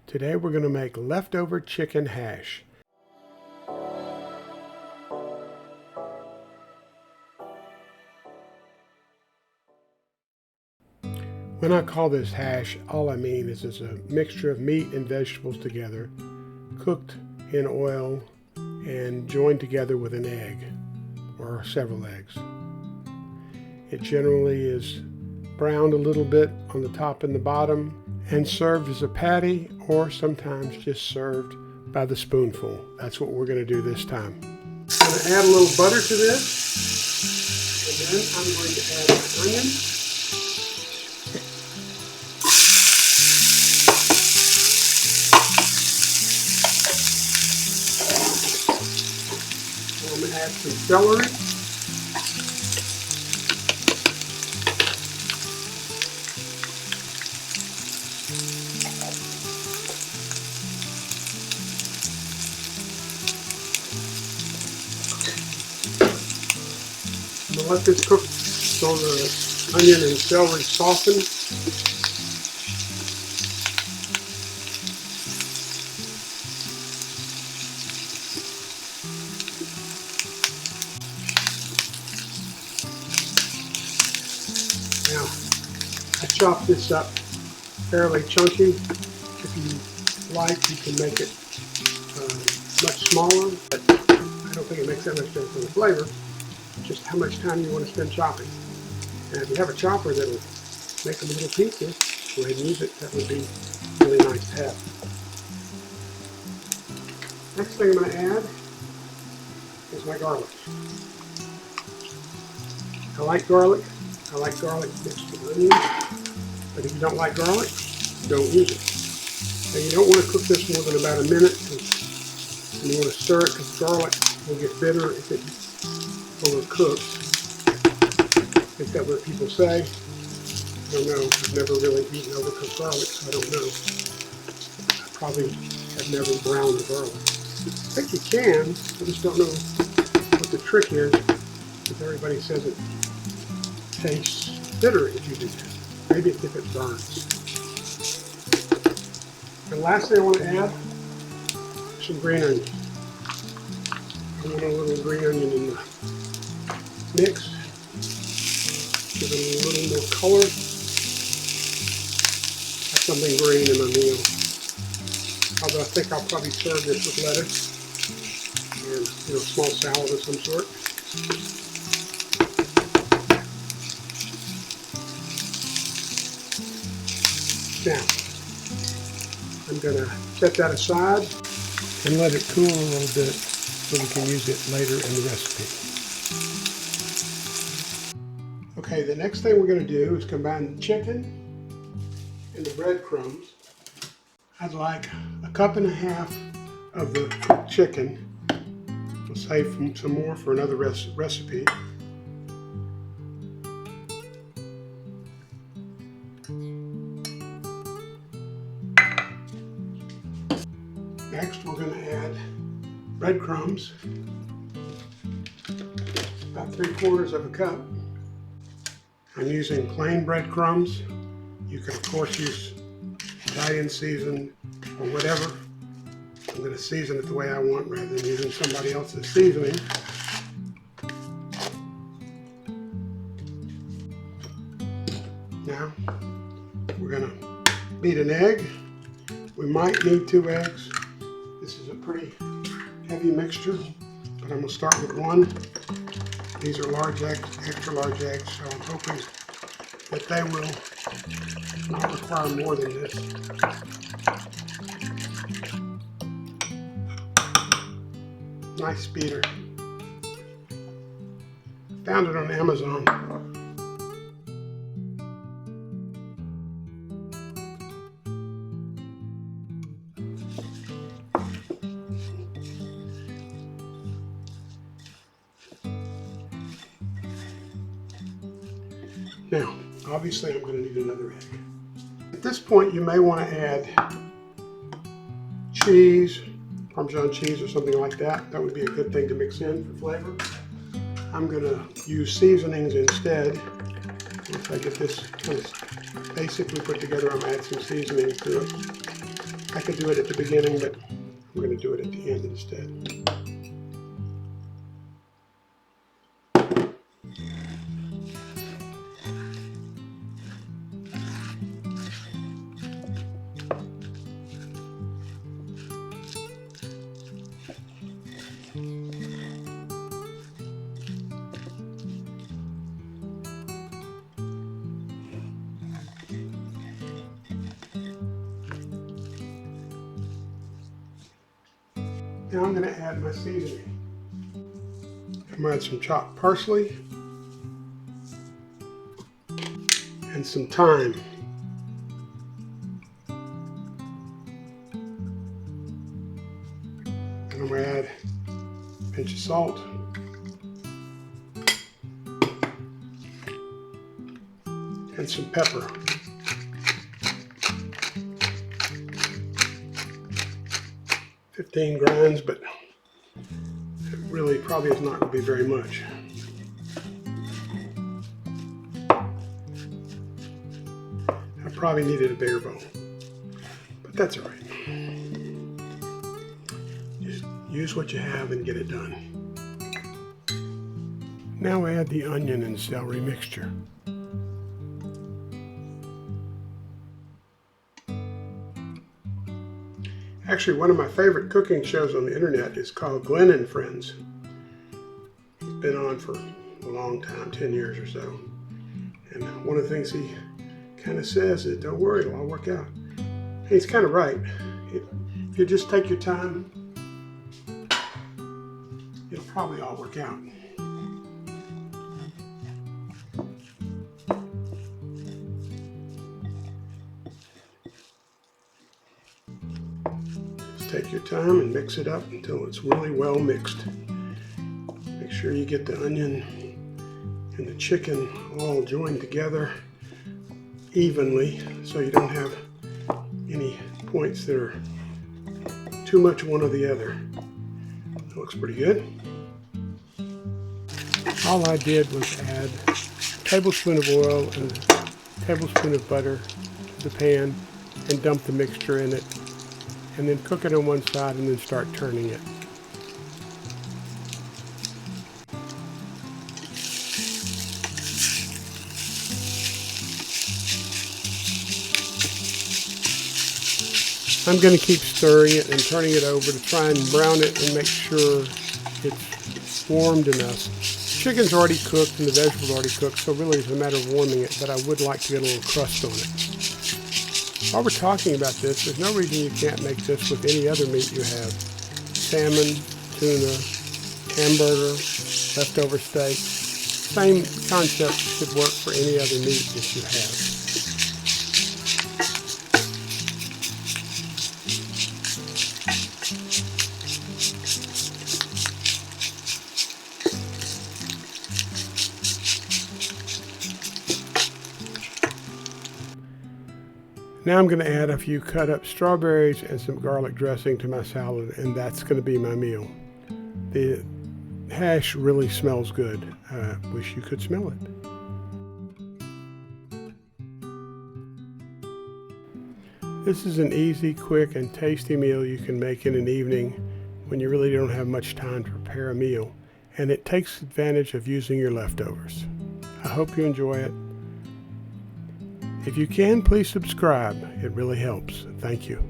Today we're going to make leftover chicken hash. When I call this hash, all I mean is it's a mixture of meat and vegetables together, cooked in oil and joined together with an egg or several eggs. It generally is browned a little bit on the top and the bottom and served as a patty, or sometimes just served by the spoonful. That's what we're going to do this time. I'm going to add a little butter to this, and then I'm going to add an onion. I'm going to add some celery. I'm going to let this cook so the onion and celery soften. Now, I chopped this up fairly chunky. If you like, you can make it much smaller, but I don't think it makes that much difference in the flavor. Just how much time you want to spend chopping. And if you have a chopper that'll make them little pieces, go ahead and use it. That would be really nice to have. Next thing I'm going to add is my garlic. I like garlic. I like garlic mixed with onions. But if you don't like garlic, don't use it. And you don't want to cook this more than about a minute. And you want to stir it because garlic will get bitter if it overcooked. I think that's what people say. I don't know. I've never really eaten overcooked garlic, so I don't know. I probably have never browned the garlic. I think you can. I just don't know what the trick is, because everybody says it tastes bitter if you do that. Maybe it's if it burns. The last thing I want to add is some green onion. I want a little green onion in the mix. Give it a little more color. Have something green in my meal. Although I think I'll probably serve this with lettuce and a small salad of some sort. Now, I'm going to set that aside and let it cool a little bit so we can use it later in the recipe. Okay, the next thing we're going to do is combine the chicken and the breadcrumbs. I'd like 1.5 cups of the cooked chicken. We'll save some more for another recipe. Next, we're going to add breadcrumbs, about 3/4 cup. I'm using plain breadcrumbs. You can of course use Italian seasoned or whatever. I'm going to season it the way I want rather than using somebody else's seasoning. Now we're going to beat an egg. We might need 2 eggs. This is a pretty heavy mixture, but I'm going to start with 1. These are large eggs, extra large eggs, so I'm hoping that they will not require more than this. Nice beater. Found it on Amazon. Now, obviously I'm going to need another egg. At this point you may want to add cheese, Parmesan cheese or something like that. That would be a good thing to mix in for flavor. I'm going to use seasonings instead. Once I get this kind of basically put together, I'm going to add some seasonings to it. I could do it at the beginning, but we're going to do it at the end instead. Now I'm going to add my seasoning. I'm going to add some chopped parsley and some thyme. And I'm going to add a pinch of salt and some pepper. $15 grinds, but it really probably is not going to be very much. I probably needed a bigger bowl, but that's all right. Just use what you have and get it done. Now add the onion and celery mixture. Actually, one of my favorite cooking shows on the internet is called Glenn and Friends. He's been on for a long time, 10 years or so. And one of the things he kind of says is, don't worry, it'll all work out. And he's kind of right. If you just take your time, it'll probably all work out. Take your time and mix it up until it's really well mixed. Make sure you get the onion and the chicken all joined together evenly so you don't have any points that are too much one or the other. That looks pretty good. All I did was add a tablespoon of oil and a tablespoon of butter to the pan and dump the mixture in it, and then cook it on one side and then start turning it. I'm going to keep stirring it and turning it over to try and brown it and make sure it's warmed enough. Chicken's already cooked and the vegetables already cooked, so really it's a matter of warming it, but I would like to get a little crust on it. While we're talking about this, there's no reason you can't make this with any other meat you have. Salmon, tuna, hamburger, leftover steak. Same concept should work for any other meat that you have. Now I'm going to add a few cut up strawberries and some garlic dressing to my salad, and that's going to be my meal. The hash really smells good. I wish you could smell it. This is an easy, quick, and tasty meal you can make in an evening when you really don't have much time to prepare a meal, and it takes advantage of using your leftovers. I hope you enjoy it. If you can, please subscribe. It really helps. Thank you.